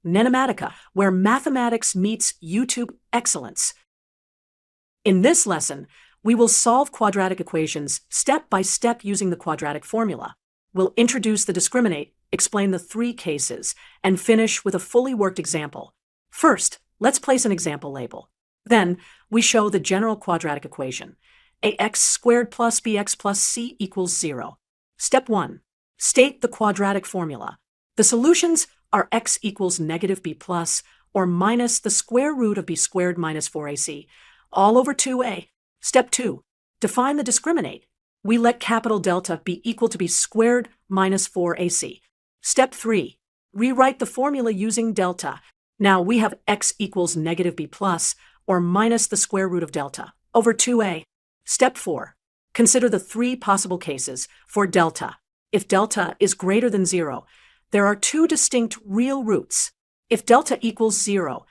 NENOMATICA, where mathematics meets YouTube excellence. In this lesson, we will solve quadratic equations step by step using the quadratic formula. We'll introduce the discriminate, explain the three cases, and finish with a fully worked example. First, let's place an example label. Then, we show the general quadratic equation, ax squared plus bx plus c equals 0. Step 1. State the quadratic formula. The solutions are x equals negative b plus or minus the square root of b squared minus 4ac, all over 2a. Step 2. Define the discriminate. We let capital delta be equal to b squared minus 4ac. Step 3. Rewrite the formula using delta. Now we have x equals negative b plus or minus the square root of delta over 2a. Step 4. Consider the three possible cases for delta. If delta is greater than 0, there are two distinct real roots. If delta equals 0,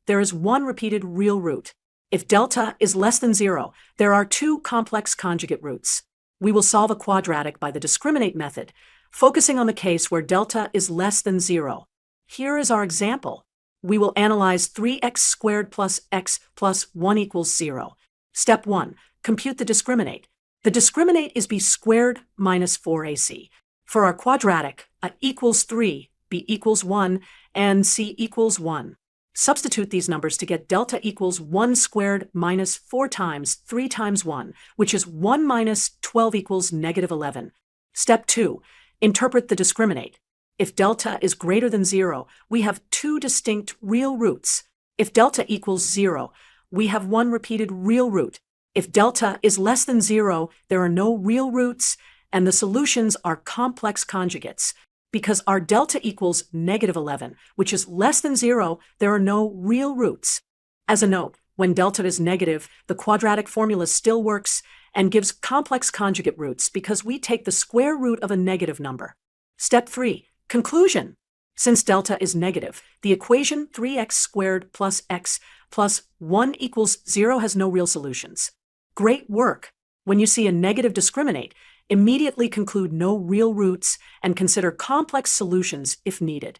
there is one repeated real root. If delta is less than 0, there are two complex conjugate roots. We will solve a quadratic by the discriminate method, focusing on the case where delta is less than 0. Here is our example. We will analyze 3x squared plus x plus 1 equals 0. Step 1. Compute the discriminate. The discriminate is b squared minus 4ac. For our quadratic, a equals 3, b equals 1, and c equals 1. Substitute these numbers to get delta equals 1 squared minus 4 times 3 times 1, which is 1 minus 12 equals negative 11. Step 2. Interpret the discriminate. If delta is greater than 0, we have two distinct real roots. If delta equals 0, we have one repeated real root. If delta is less than 0, there are no real roots, and the solutions are complex conjugates. Because our delta equals negative 11, which is less than 0, there are no real roots. As a note, when delta is negative, the quadratic formula still works and gives complex conjugate roots because we take the square root of a negative number. Step 3. Conclusion. Since delta is negative, the equation 3x squared plus x plus 1 equals 0 has no real solutions. Great work! When you see a negative discriminate, immediately conclude no real roots and consider complex solutions if needed.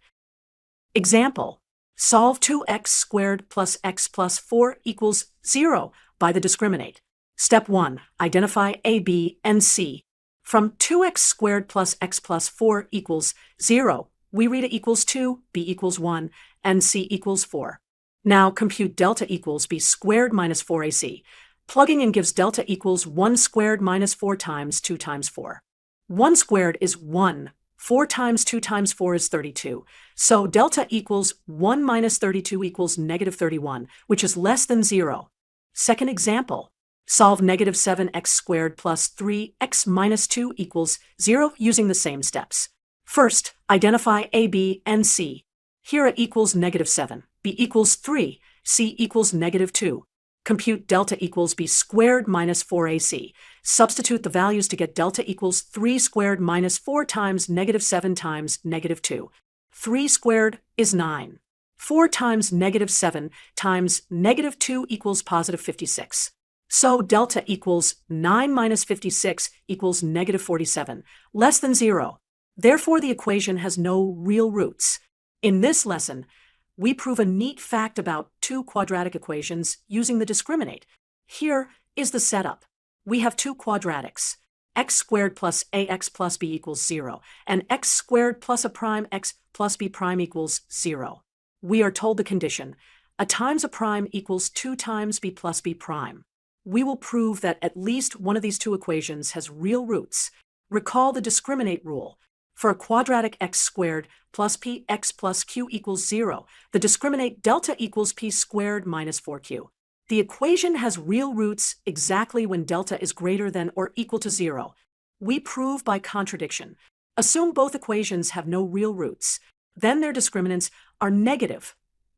Example. Solve 2x squared plus x plus 4 equals 0 by the discriminate. Step 1. Identify a, b, and c. From 2x squared plus x plus 4 equals 0, we read a equals 2, b equals 1, and c equals 4. Now compute delta equals b squared minus 4ac. Plugging in gives delta equals 1 squared minus 4 times 2 times 4. 1 squared is 1. 4 times 2 times 4 is 32. So delta equals 1 minus 32 equals negative 31, which is less than 0. Second example. Solve negative 7x squared plus 3x minus 2 equals 0 using the same steps. First, identify a, b, and c. Here a equals negative 7, b equals 3, c equals negative 2. Compute delta equals b squared minus 4ac. Substitute the values to get delta equals 3 squared minus 4 times negative 7 times negative 2. 3 squared is 9. 4 times negative 7 times negative 2 equals positive 56. So delta equals 9 minus 56 equals negative 47, less than 0. Therefore, the equation has no real roots. In this lesson, we prove a neat fact about two quadratic equations using the discriminate. Here is the setup. We have two quadratics, x squared plus ax plus b equals 0, and x squared plus a prime x plus b prime equals 0. We are told the condition, a times a prime equals 2 times b plus b prime. We will prove that at least one of these two equations has real roots. Recall the discriminate rule. For a quadratic x squared plus px plus q equals 0, the discriminate delta equals p squared minus 4q. The equation has real roots exactly when delta is greater than or equal to 0. We prove by contradiction. Assume both equations have no real roots. Then their discriminants are negative.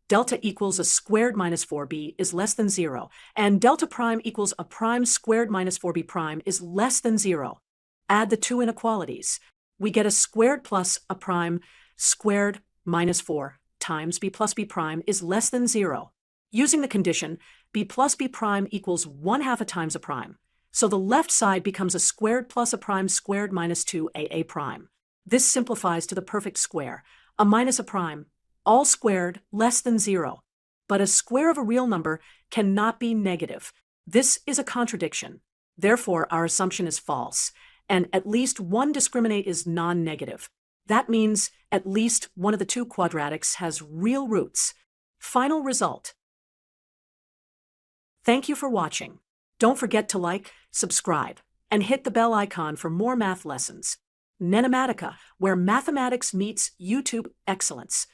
Delta equals a squared minus 4b is less than 0, and delta prime equals a prime squared minus 4b prime is less than 0. Add the two inequalities. We get a squared plus a prime squared minus 4 times b plus b prime is less than 0. Using the condition, b plus b prime equals 1/2 a times a prime. So the left side becomes a squared plus a prime squared minus 2aa prime. This simplifies to the perfect square, a minus a prime, all squared less than 0. But a square of a real number cannot be negative. This is a contradiction. Therefore, our assumption is false, and at least one discriminant is non-negative. That means at least one of the two quadratics has real roots. Final result. Thank you for watching. Don't forget to like, subscribe, and hit the bell icon for more math lessons. NENOMATICA, where mathematics meets YouTube excellence.